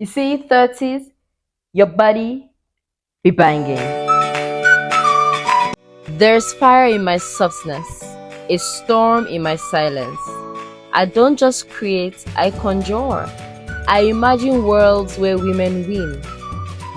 You see, 30s, your body be banging. There's fire in my softness, a storm in my silence. I don't just create, I conjure. I imagine worlds where women win.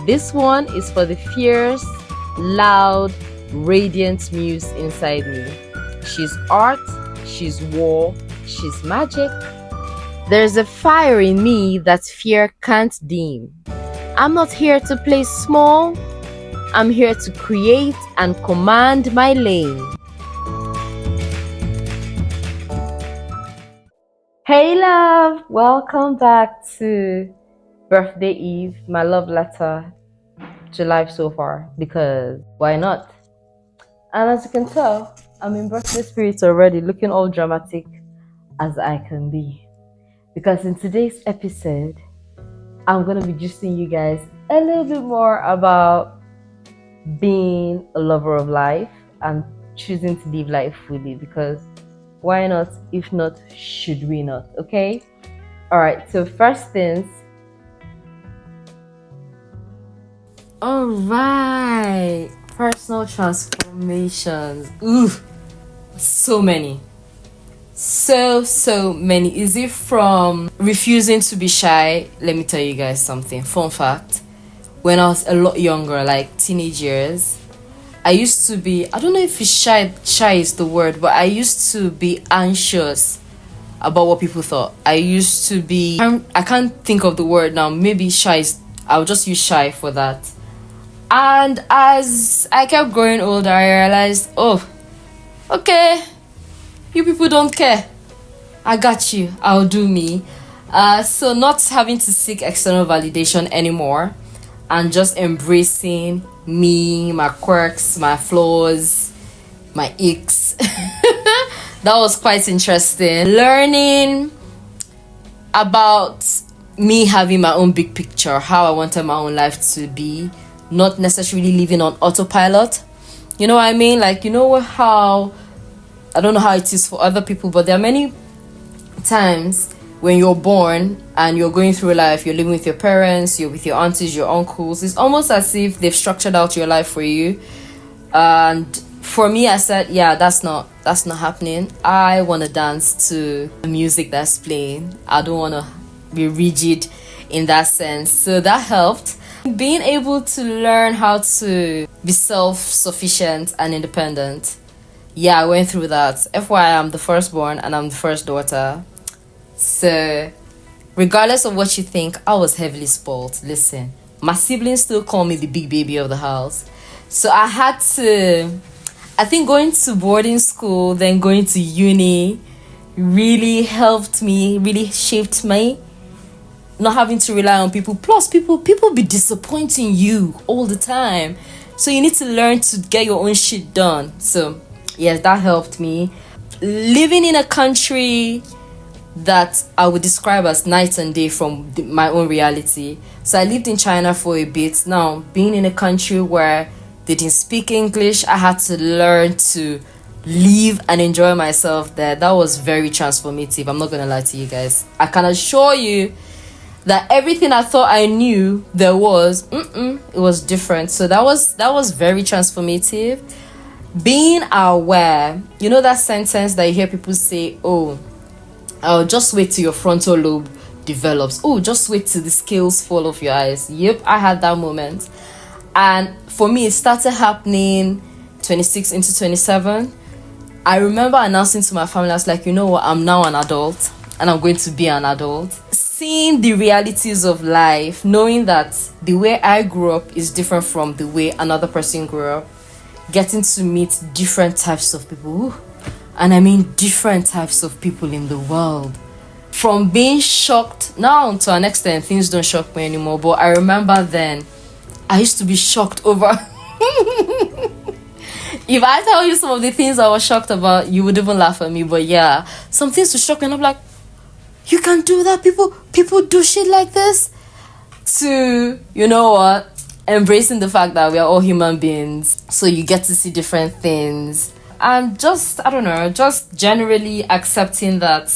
This one is for the fierce, loud, radiant muse inside me. She's art, she's war, she's magic. There's a fire in me that fear can't dim. I'm not here to play small, I'm here to create and command my lane. Hey love, welcome back to Birthday Eve, my love letter to life so far, because why not? And as you can tell, I'm in birthday spirit already, looking all dramatic as I can be. Because in today's episode, I'm gonna be gisting you guys a little bit more about being a lover of life and choosing to live life fully, because why not? If not, should we not? Okay. All right, so first things. All right, personal transformations. Ooh, so many. So many. Is it from refusing to be shy? Let me tell you guys something. Fun fact. When I was a lot younger, like teenage years, I used to be, I don't know if it's shy is the word, but I used to be anxious about what people thought. I used to be, I can't think of the word now, maybe shy is, I'll just use shy for that. And as I kept growing older, I realized, oh, okay, you people don't care. I got you, I'll do me. So not having to seek external validation anymore and just embracing me, my quirks, my flaws, my icks. That was quite interesting. Learning about me having my own big picture, how I wanted my own life to be, not necessarily living on autopilot. You know what I mean? Like, you know how, I don't know how it is for other people, but there are many times when you're born and you're going through life, you're living with your parents, you're with your aunties, your uncles. It's almost as if they've structured out your life for you. And for me, I said, yeah, that's not happening. I want to dance to the music that's playing. I don't want to be rigid in that sense. So that helped. Being able to learn how to be self-sufficient and independent. Yeah, I went through that. FYI, I'm the firstborn and I'm the first daughter. So, regardless of what you think, I was heavily spoiled. Listen, my siblings still call me the big baby of the house. So I had to, I think going to boarding school, then going to uni really helped me, really shaped me. Not having to rely on people. Plus, people be disappointing you all the time. So you need to learn to get your own shit done. So, yes, that helped me. Living in a country that I would describe as night and day from my own reality. So I lived in China for a bit. Now, being in a country where they didn't speak English, I had to learn to live and enjoy myself there. That was very transformative. I'm not going to lie to you guys. I can assure you that everything I thought I knew there was, it was different. So that was very transformative. Being aware, you know that sentence that you hear people say, oh, just wait till your frontal lobe develops. Oh, just wait till the scales fall off your eyes. Yep, I had that moment. And for me, it started happening 26 into 27. I remember announcing to my family, I was like, you know what, I'm now an adult and I'm going to be an adult. Seeing the realities of life, knowing that the way I grew up is different from the way another person grew up. Getting to meet different types of people. Ooh. And I mean different types of people in the world. From being shocked, now to an extent, things don't shock me anymore. But I remember then, I used to be shocked over. If I tell you some of the things I was shocked about, you would even laugh at me. But yeah, some things to shock me and I'm like, you can do that? People do shit like this? To, you know what? Embracing the fact that we are all human beings. So you get to see different things. And just, I don't know, just generally accepting that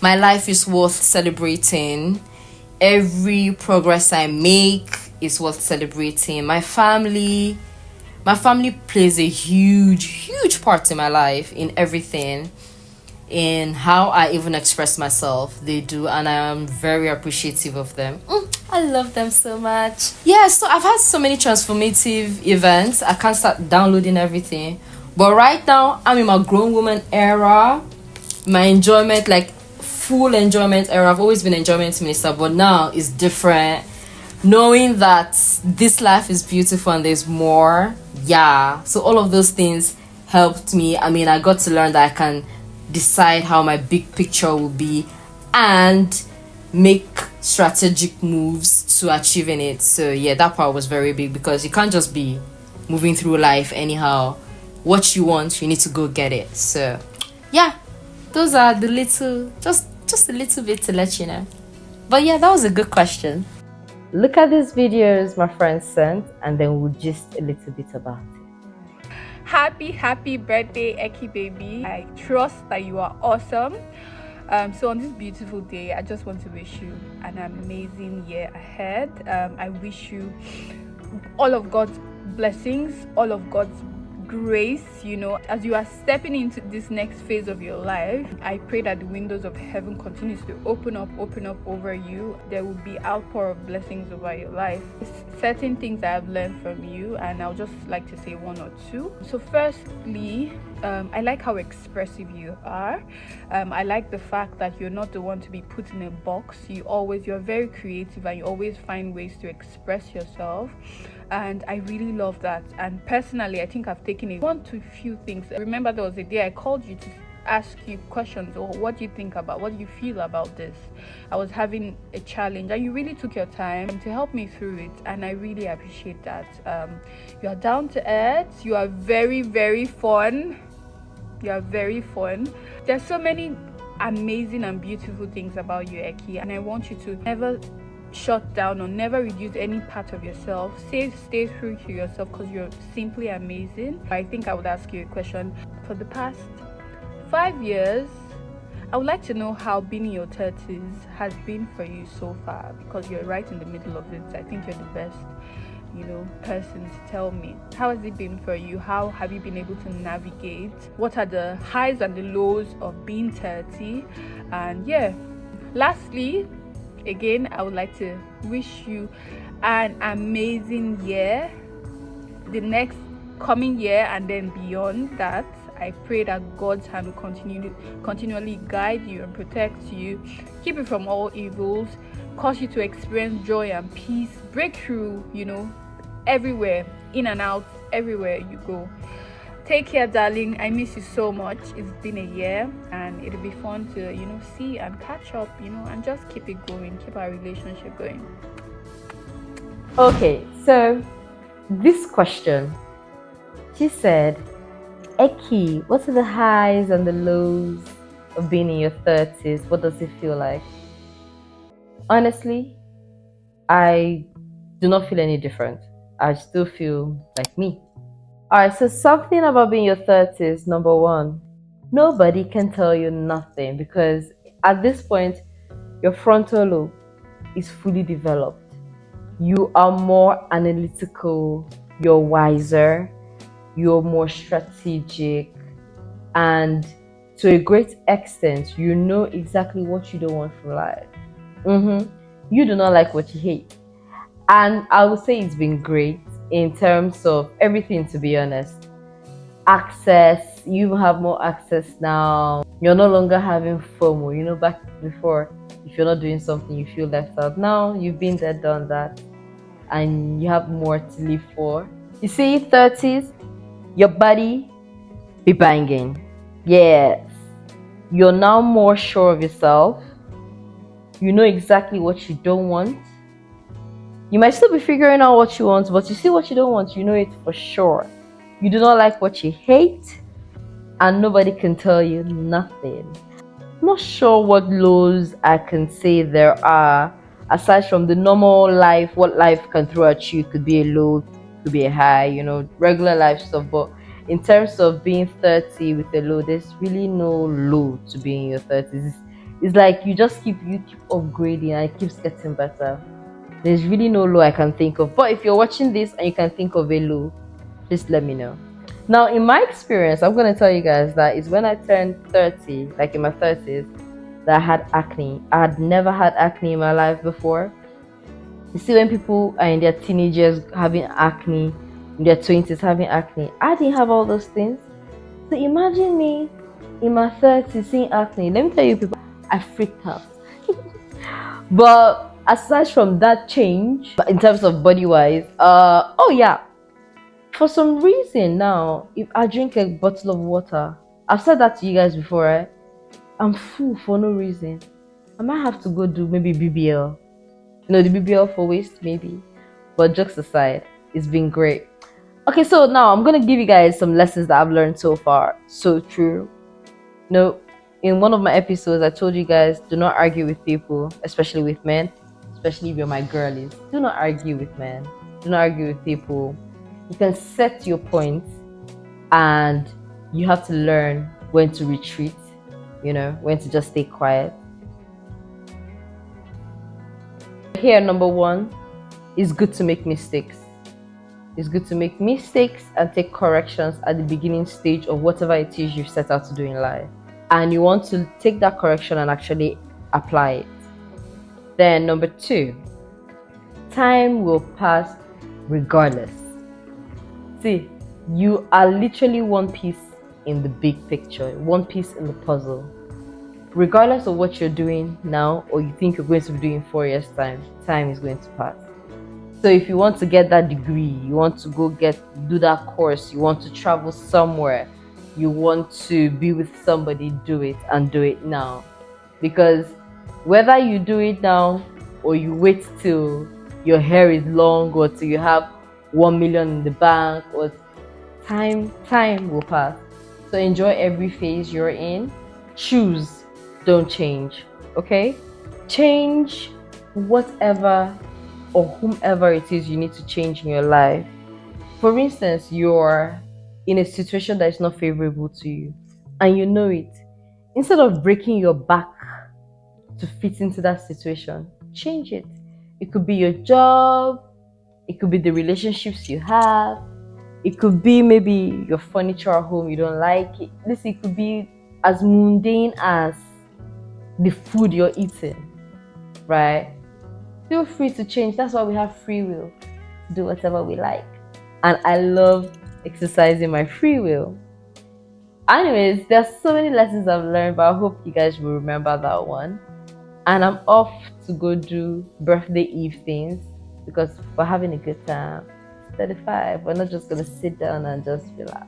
my life is worth celebrating Every progress I make is worth celebrating. My family plays a huge part in my life, in everything, in how I even express myself. They do, and I am very appreciative of them. I love them so much. Yeah, so I've had so many transformative events. I can't start downloading everything. But right now, I'm in my grown woman era. My enjoyment, like full enjoyment era. I've always been enjoyment minister, but now it's different. Knowing that this life is beautiful and there's more. Yeah. So all of those things helped me. I mean, I got to learn that I can decide how my big picture will be and make strategic moves to achieving it. So yeah, that part was very big, because you can't just be moving through life anyhow. What you want, you need to go get it. So yeah, those are the little, just a little bit to let you know. But yeah, that was a good question. Look at these videos my friends sent, and then we'll just a little bit about it. Happy birthday, Ekyvee. I trust that you are awesome. So on this beautiful day, I just want to wish you an amazing year ahead. I wish you all of God's blessings, all of God's grace, as you are stepping into this next phase of your life. I pray that the windows of heaven continues to open up over you. There will be outpour of blessings over your life. Certain things I have learned from you, and I'll just like to say one or two. So firstly, I like how expressive you are. I like the fact that you're not the one to be put in a box. You're very creative, and you always find ways to express yourself. And I really love that. And personally, I think I've taken one to few things. Remember, there was a day I called you to ask you questions, or what do you think about, what do you feel about this? I was having a challenge, and you really took your time to help me through it, and I really appreciate that. You are down to earth. You are very fun. There's so many amazing and beautiful things about you, Eki, and I want you to never shut down or never reduce any part of yourself. Stay true to yourself, because you're simply amazing. I think I would ask you a question. For the past 5 years, I would like to know how being in your 30s has been for you so far, because you're right in the middle of it. I think you're the best person to tell me. How has it been for you? How have you been able to navigate? What are the highs and the lows of being 30? And yeah, lastly, again, I would like to wish you an amazing year, the next coming year, and then beyond that. I pray that God's hand will continually guide you and protect you, keep you from all evils, cause you to experience joy and peace, breakthrough, everywhere, in and out, everywhere you go. Take care, darling. I miss you so much. It's been a year, and it'll be fun to, see and catch up, and just keep it going, keep our relationship going. Okay, so this question, she said, Eki, what are the highs and the lows of being in your 30s? What does it feel like? Honestly, I do not feel any different. I still feel like me. Alright, so something about being in your 30s, number one, nobody can tell you nothing, because at this point, your frontal lobe is fully developed. You are more analytical, you're wiser, you're more strategic, and to a great extent, you know exactly what you don't want from life. You do not like what you hate. And I would say it's been great in terms of everything, to be honest. Access, you have more access now. You're no longer having FOMO. Back before, if you're not doing something, you feel left out. Now you've been there, done that, and you have more to live for. You see, 30s, your body be banging. Yes. You're now more sure of yourself. You know exactly what you don't want. You might still be figuring out what you want, but you see what you don't want, you know it for sure. You do not like what you hate, and nobody can tell you nothing. I'm not sure what lows I can say there are, aside from the normal life, what life can throw at you. Could be a low, could be a high, regular life stuff. But in terms of being 30 with a low, there's really no low to being in your 30s. It's like you keep upgrading and it keeps getting better. There's really no low I can think of. But if you're watching this and you can think of a low, please let me know. Now, in my experience, I'm gonna tell you guys that it's when I turned 30, like in my 30s, that I had acne. I had never had acne in my life before. You see, when people are in their teenagers having acne, in their 20s having acne, I didn't have all those things. So imagine me in my 30s seeing acne. Let me tell you, people, I freaked out. But aside from that change, in terms of body wise, oh yeah, for some reason now, if I drink a bottle of water, I've said that to you guys before, right? I'm full for no reason. I might have to go do maybe BBL. The BBL for waist, maybe. But jokes aside, it's been great. Okay, so now I'm gonna give you guys some lessons that I've learned so far. So true. In one of my episodes, I told you guys do not argue with people, especially with men, especially if you're my girlies. Do not argue with men. Do not argue with people. You can set your points, and you have to learn when to retreat. When to just stay quiet. Here, number one, it's good to make mistakes. It's good to make mistakes and take corrections at the beginning stage of whatever it is you've set out to do in life. And you want to take that correction and actually apply it. Then number two, time will pass regardless. See, you are literally one piece in the big picture, one piece in the puzzle. Regardless of what you're doing now or you think you're going to be doing in 4 years' time is going to pass. So if you want to get that degree, you want to go do that course, you want to travel somewhere, you want to be with somebody, do it, and do it now. Because whether you do it now or you wait till your hair is long or till you have 1 million in the bank, or time will pass. So enjoy every phase you're in. Choose, don't change. Okay? Change whatever or whomever it is you need to change in your life. For instance, you're in a situation that is not favorable to you and you know it. Instead of breaking your back to fit into that situation, change it. It could be your job, it could be the relationships you have, it could be maybe your furniture at home, you don't like it. It could be as mundane as the food you're eating, right? Feel free to change. That's why we have free will to do whatever we like. And I love exercising my free will. Anyways, there's so many lessons I've learned, but I hope you guys will remember that one. And I'm off to go do birthday eve things because we're having a good time. It's 35. We're not just gonna sit down and just relax.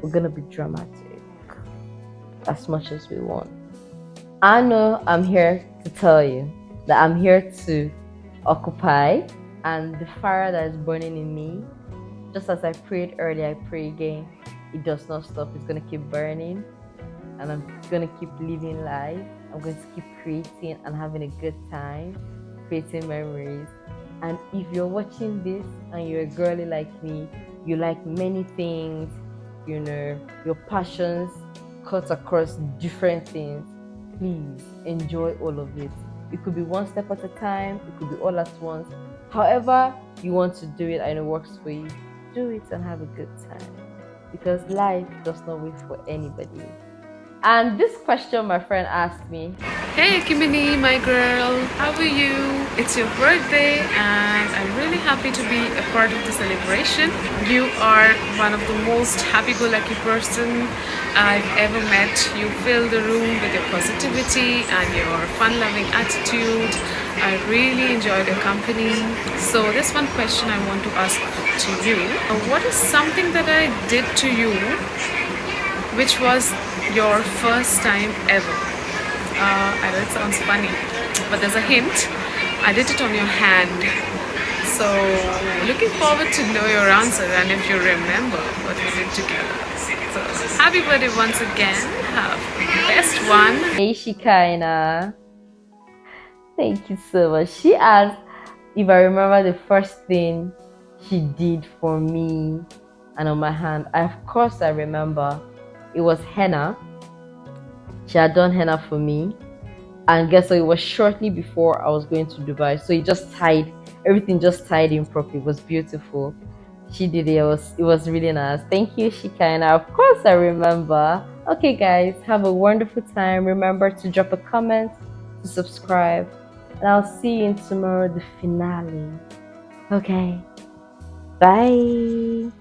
We're gonna be dramatic as much as we want. I know I'm here to tell you that I'm here to occupy, and the fire that is burning in me, just as I prayed earlier, I pray again. It does not stop. It's going to keep burning, and I'm going to keep living life. I'm going to keep creating and having a good time, creating memories. And if you're watching this and you're a girly like me, you like many things, your passions cut across different things, please enjoy all of it. It could be one step at a time, it could be all at once. However you want to do it and it works for you, do it and have a good time. Because life does not wait for anybody. And this question my friend asked me. Hey Ekyvee, my girl, how are you? It's your birthday and I'm really happy to be a part of the celebration. You are one of the most happy-go-lucky person I've ever met. You fill the room with your positivity and your fun-loving attitude. I really enjoyed your company. So there's one question I want to ask to you. What is something that I did to you which was your first time ever? I know it sounds funny, but there's a hint. I did it on your hand. So looking forward to know your answer and if you remember what we did together. So happy birthday once again. Have the best one. Hey Shikaina. Thank you so much. She asked if I remember the first thing she did for me and on my hand. Of course I remember. It was henna. She had done henna for me. And guess what? It was shortly before I was going to Dubai, so it just tied everything, just tied in properly. It was beautiful. She did it. It was really nice. Thank you, Shikina. Of course, I remember. Okay, guys, have a wonderful time. Remember to drop a comment, to subscribe, and I'll see you in tomorrow, the finale. Okay, bye.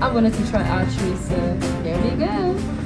I wanted to try archery, so here we go.